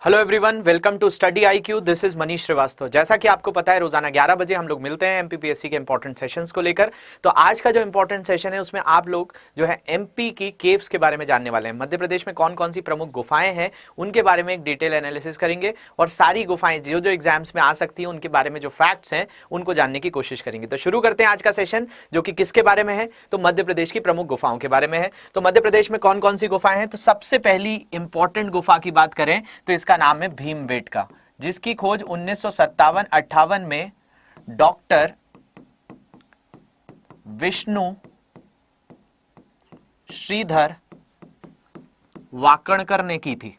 Hello everyone, welcome to study IQ। This is Manish Srivastava. जैसा कि आपको पता है, रोजाना 11 बजे हम लोग मिलते हैं MPPSC के इंपॉर्टेंट सेशंस को लेकर। तो आज का जो इंपॉर्टेंट सेशन है उसमें आप लोग जो है MP की केव्स के बारे में जानने वाले हैं। मध्य प्रदेश में कौन कौन सी प्रमुख गुफाएं हैं उनके बारे में एक डिटेल एनालिसिस करेंगे और सारी गुफाएं जो जो एग्जाम्स में आ सकती हैं उनके बारे में जो फैक्ट्स हैं उनको जानने की कोशिश करेंगे। तो शुरू करते हैं आज का सेशन, जो कि किसके बारे में है, तो मध्य प्रदेश की प्रमुख गुफाओं के बारे में है। तो मध्य प्रदेश में कौन कौन सी गुफाएं हैं, तो सबसे पहली इंपॉर्टेंट गुफा की बात करें तो इसका नाम है भीमबेटका, जिसकी खोज 1957-58 में डॉक्टर विष्णु श्रीधर वाकणकर ने की थी।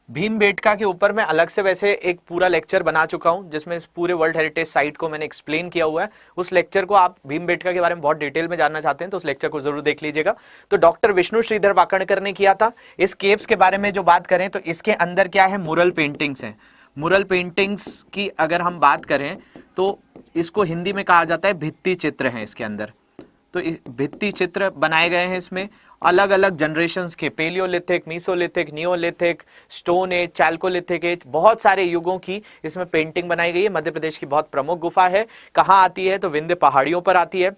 भीमबेटका के ऊपर मैं अलग से वैसे एक पूरा लेक्चर बना चुका हूं, जिसमें इस पूरे वर्ल्ड हेरिटेज साइट को मैंने एक्सप्लेन किया हुआ है। उस लेक्चर को आप भीमबेटका के बारे में बहुत डिटेल में जानना चाहते हैं तो उस लेक्चर को जरूर देख लीजिएगा। तो डॉक्टर विष्णु श्रीधर वाकणकर ने किया था। इस केव्स के बारे में जो बात करें तो इसके अंदर क्या है, मुरल पेंटिंग्स हैं। मुरल पेंटिंग्स की अगर हम बात करें तो इसको हिंदी में कहा जाता है भित्ति चित्र हैं इसके अंदर। तो भित्ति चित्र बनाए गए हैं इसमें अलग अलग जनरेशंस के, palaeolithic, mesolithic, neolithic, stone age, chalcolithic age, बहुत सारे युगों की इसमें पेंटिंग बनाई गई है। मध्य प्रदेश की बहुत प्रमुख गुफा है। कहाँ आती है, तो विंध्य पहाड़ियों पर आती है।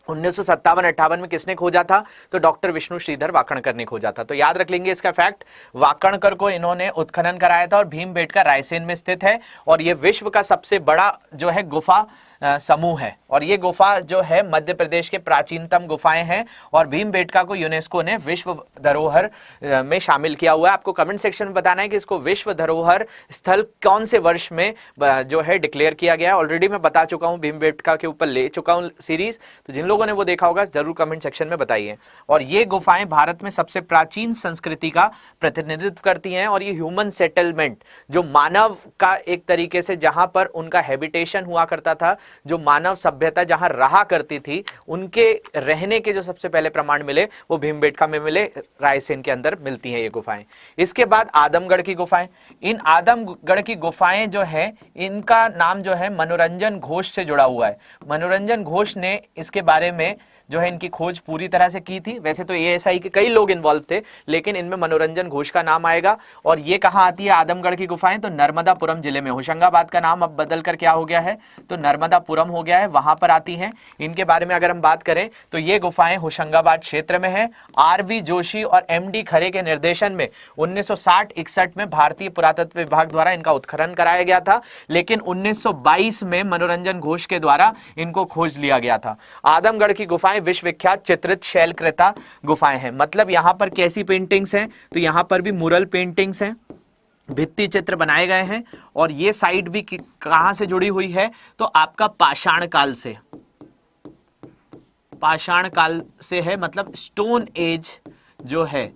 1957-58 में किसने खोजा था, तो डॉक्टर विष्णु श्रीधर वाकणकर ने खोजा था। तो याद रख लेंगे इसका फैक्ट, वाकणकर को इन्होंने उत्खनन कराया था और भीमबेटका रायसेन में स्थित है और यह विश्व का सबसे बड़ा जो है गुफा समूह है। और ये गुफा जो है मध्य प्रदेश के प्राचीनतम गुफाएं हैं और भीमबेटका को यूनेस्को ने विश्व धरोहर में शामिल किया हुआ है। आपको कमेंट सेक्शन में बताना है कि इसको विश्व धरोहर स्थल कौन से वर्ष में जो है डिक्लेयर किया गया है। ऑलरेडी मैं बता चुका हूं, भीमबेटका के ऊपर ले चुका हूं सीरीज, तो जिन लोगों ने वो देखा होगा जरूर कमेंट सेक्शन में बताइए। और ये गुफाएं भारत में सबसे प्राचीन संस्कृति का प्रतिनिधित्व करती हैं और ये ह्यूमन सेटलमेंट, जो मानव का एक तरीके से जहां पर उनका हैबिटेशन हुआ करता था, जो मानव सभ्यता जहां रहा करती थी, उनके रहने के जो सबसे पहले प्रमाण मिले वो भीमबेटका में मिले, रायसेन के अंदर मिलती हैं ये गुफाएं। इसके बाद आदमगढ़ की गुफाएं। इन आदमगढ़ की गुफाएं जो है, इनका नाम जो है मनोरंजन घोष से जुड़ा हुआ है। मनोरंजन घोष ने इसके बारे में जो है इनकी खोज पूरी तरह से की थी। वैसे तो ASI के कई लोग इन्वॉल्व थे, लेकिन इनमें मनोरंजन घोष का नाम आएगा। और ये कहाँ आती है आदमगढ़ की गुफाएं, तो नर्मदापुरम जिले में। होशंगाबाद का नाम अब बदल कर क्या हो गया है, तो नर्मदापुरम हो गया है, वहां पर आती हैं। इनके बारे में अगर हम बात करें तो ये गुफाएं होशंगाबाद क्षेत्र में है। RV जोशी और MD खरे के निर्देशन में 1960-61 में भारतीय पुरातत्व विभाग द्वारा इनका उत्खनन कराया गया था, लेकिन 1922 में मनोरंजन घोष के द्वारा इनको खोज लिया गया था। आदमगढ़ की गुफाएं विश्वविख्यात चित्रित शैलकृता गुफाएं हैं। मतलब यहां पर कैसी पेंटिंग्स हैं, तो यहां पर भी मुरल पेंटिंग्स हैं, भित्ति चित्र बनाए गए हैं। और ये साइट भी कहां से जुड़ी हुई है, तो आपका पाषाण काल से, पाषाण काल से है, मतलब स्टोन एज जो है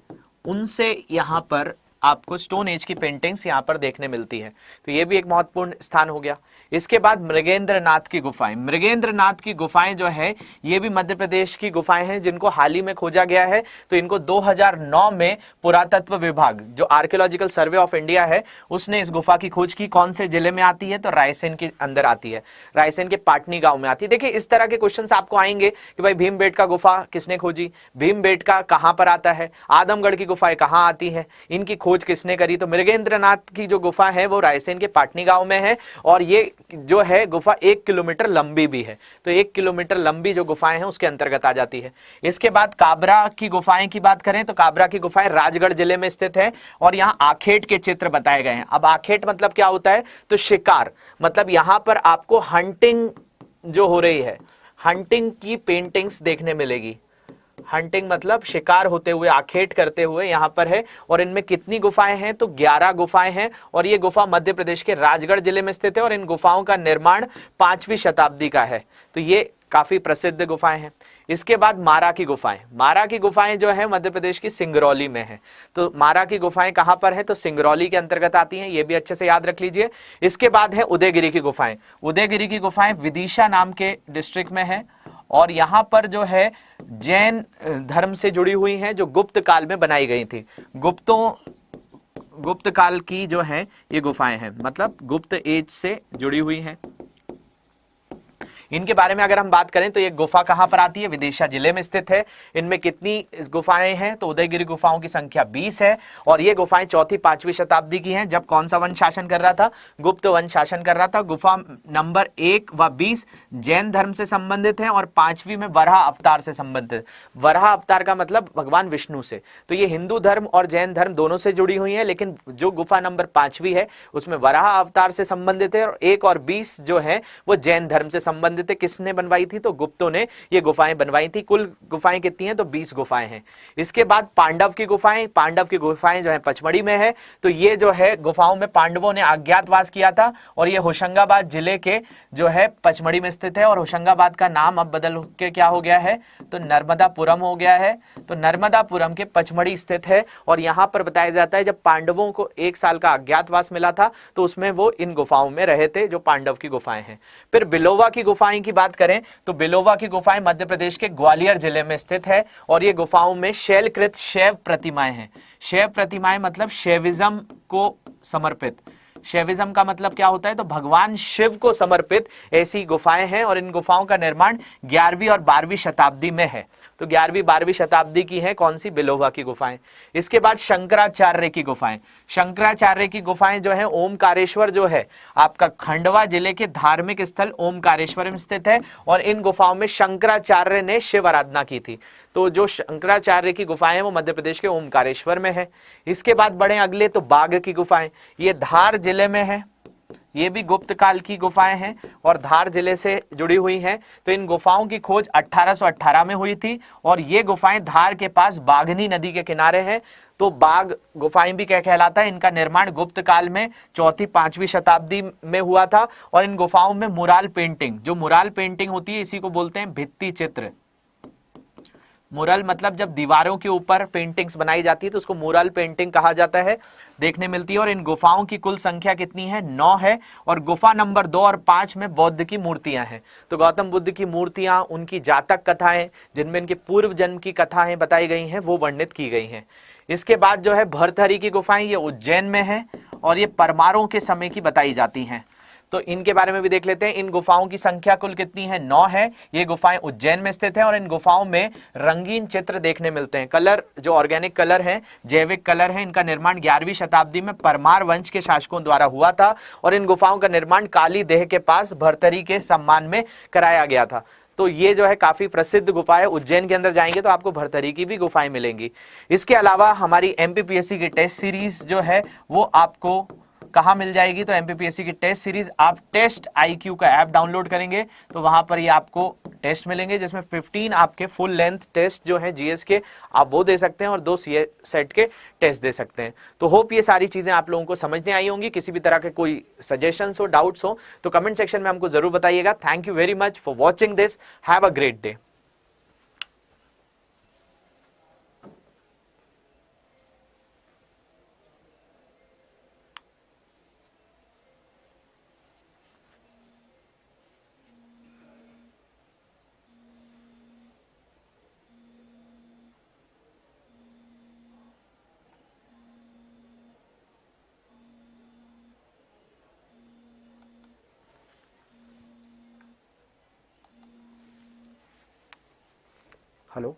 उनसे यहां पर आपको स्टोन एज की पेंटिंग्स यहां पर देखने मिलती है। तो ये भी एक महत्वपूर्ण स्थान हो गया। इसके बाद मृगेंद्रनाथ की गुफाएं। मृगेंद्रनाथ की गुफाएं जो है ये भी मध्य प्रदेश की गुफाएं हैं, जिनको हाल ही में खोजा गया है। तो इनको 2009 में पुरातत्व विभाग, जो आर्कियोलॉजिकल सर्वे ऑफ इंडिया है, उसने इस गुफा की खोज की। कौन से जिले में आती है, तो रायसेन के अंदर आती है, रायसेन के पाटनी गांव में आती है। देखिए इस तरह के क्वेश्चंस आपको आएंगे कि भाई भीमबेटका गुफा किसने खोजी, भीमबेटका कहां पर आता है, आदमगढ़ की गुफाएं कहां आती है, इनकी खोज किसने करी। तो मृगेंद्रनाथ की जो गुफा है वो रायसेन के पाटनी गांव में है और ये जो है गुफा 1 किलोमीटर लंबी भी है। तो 1 किलोमीटर लंबी जो गुफाएं हैं उसके अंतर्गत आ जाती है। इसके बाद काबरा की गुफाएं की बात करें तो काबरा की गुफाएं राजगढ़ जिले में स्थित है और यहां आखेट के चित्र बताए गए हैं। अब आखेट मतलब क्या होता है, तो शिकार, मतलब यहां पर आपको हंटिंग जो हो रही है, हंटिंग की पेंटिंग्स देखने मिलेगी। हंटिंग मतलब शिकार होते हुए, आखेट करते हुए यहां पर है। और इनमें कितनी गुफाएं हैं, तो 11 गुफाएं हैं और ये गुफा मध्य प्रदेश के राजगढ़ जिले में स्थित है और इन गुफाओं का निर्माण 5वीं शताब्दी का है। तो ये काफी प्रसिद्ध गुफाएं हैं। इसके बाद मारा की गुफाएं। मारा की गुफाएं जो है मध्य प्रदेश की सिंगरौली में है। तो मारा की गुफाएं कहां पर है, तो सिंगरौली के अंतर्गत आती हैं, ये भी अच्छे से याद रख लीजिए। इसके बाद है उदयगिरी की गुफाएं। उदयगिरी की गुफाएं विदिशा नाम के डिस्ट्रिक्ट में है और यहां पर जो है जैन धर्म से जुड़ी हुई हैं, जो गुप्त काल में बनाई गई थी। गुप्त काल की जो है ये गुफाएं हैं, मतलब गुप्त एज से जुड़ी हुई हैं। इनके बारे में अगर हम बात करें तो ये गुफा कहां पर आती है, विदिशा जिले में स्थित है। इनमें कितनी गुफाएं हैं, तो उदयगिरी गुफाओं की संख्या 20 है और ये गुफाएं 4वीं-5वीं शताब्दी की हैं, जब कौन सा वंश शासन कर रहा था, गुप्त वंश शासन कर रहा था। गुफा नंबर 1 व 20 जैन धर्म से संबंधित है और 5वीं में वराह अवतार से संबंधित। वराह अवतार का मतलब भगवान विष्णु से। तो ये हिंदू धर्म और जैन धर्म दोनों से जुड़ी हुई है, लेकिन जो गुफा नंबर 5वीं है उसमें वराह अवतार से संबंधित है और 1 और 20 जो है वो जैन धर्म से संबंधित है। किसने बनवाई थी, तो गुप्तों ने ये गुफाएं बनवाई थी। कुल गुफाएं कितनी हैं, तो 20 गुफाएं हैं। इसके बाद पांडव की गुफाएं, पांडव की गुफाएं जो है पचमढ़ी में है। तो ये जो है गुफाओं में पांडवों ने अज्ञातवास किया था और ये होशंगाबाद जिले के जो है पचमढ़ी में स्थित है और होशंगाबाद का नाम अब बदल के क्या हो गया है, तो नर्मदापुरम हो गया है। तो नर्मदापुरम के पचमढ़ी स्थित है और यहां पर बताया जाता है जब पांडवों को 1 साल का अज्ञातवास मिला था तो उसमें वो इन गुफाओं में रहे थे, जो पांडव की गुफाएं हैं। फिर बिलोवा की गुफाएं की बात करें तो बिलोवा की गुफाएं मध्य प्रदेश के ग्वालियर जिले में स्थित है और ये गुफाओं में शैलकृत शैव प्रतिमाएं हैं। शैव प्रतिमाएं मतलब शैविज्म को समर्पित। शैविज्म का मतलब क्या होता है, तो भगवान शिव को समर्पित ऐसी गुफाएं हैं और इन गुफाओं का निर्माण 11वीं और 12वीं शताब्दी में है। तो 11वीं 12वीं शताब्दी की है कौन सी, बिलोवा की गुफाएं। इसके बाद शंकराचार्य की गुफाएं। शंकराचार्य की गुफाएं जो है ओमकारेश्वर जो है आपका खंडवा जिले के धार्मिक स्थल ओमकारेश्वर में स्थित है और इन गुफाओं में शंकराचार्य ने शिव आराधना की थी। तो जो शंकराचार्य की गुफाएं हैं वो मध्य प्रदेश के ओमकारेश्वर में है। इसके बाद बढ़े अगले तो बाघ की गुफाएं, ये धार जिले में है। ये भी गुप्त काल की गुफाएं हैं और धार जिले से जुड़ी हुई हैं। तो इन गुफाओं की खोज 1818 में हुई थी और ये गुफाएं धार के पास बाघनी नदी के किनारे हैं। तो बाघ गुफाएं भी क्या कहलाता है, इनका निर्माण गुप्त काल में 4वीं-5वीं शताब्दी में हुआ था और इन गुफाओं में मुराल पेंटिंग, जो मुराल पेंटिंग होती है इसी को बोलते हैं भित्ति चित्र। मुरल मतलब जब दीवारों के ऊपर पेंटिंग्स बनाई जाती है तो उसको मुरल पेंटिंग कहा जाता है, देखने मिलती है। और इन गुफाओं की कुल संख्या कितनी है, 9 है और गुफा नंबर 2 और 5 में बौद्ध की मूर्तियां हैं। तो गौतम बुद्ध की मूर्तियां, उनकी जातक कथाएं जिनमें इनके पूर्व जन्म की कथाएं बताई गई हैं वो वर्णित की गई हैं। इसके बाद जो है भरथरी की गुफाएं, ये उज्जैन में है और ये परमारों के समय की बताई जाती हैं। तो इनके बारे में भी देख लेते हैं। इन गुफाओं की संख्या कुल कितनी है, 9 है। ये गुफाएं उज्जैन में स्थित है और इन गुफाओं में रंगीन चित्र देखने मिलते हैं। कलर जो ऑर्गेनिक कलर है, जैविक कलर है, इनका निर्माण 11वीं शताब्दी में परमार वंश के शासकों द्वारा हुआ था और इन गुफाओं का निर्माण काली देह के पास भरथरी के सम्मान में कराया गया था। तो ये जो है काफी प्रसिद्ध गुफा है। उज्जैन के अंदर जाएंगे तो आपको भरथरी की भी गुफाएं मिलेंगी। इसके अलावा हमारी एमपीपीएससी की टेस्ट सीरीज जो है वो आपको कहाँ मिल जाएगी, तो एमपीपीएससी की टेस्ट सीरीज आप टेस्ट IQ का ऐप डाउनलोड करेंगे तो वहां पर ये आपको टेस्ट मिलेंगे जिसमें 15 आपके फुल लेंथ टेस्ट जो हैं जीएस के आप वो दे सकते हैं और 2 सीए सेट के टेस्ट दे सकते हैं। तो होप ये सारी चीजें आप लोगों को समझने आई होंगी। किसी भी तरह के कोई सजेशंस हो, डाउट्स हो तो कमेंट सेक्शन में हमको जरूर बताइएगा। Thank you very much for watching this. Have a great day. Hello.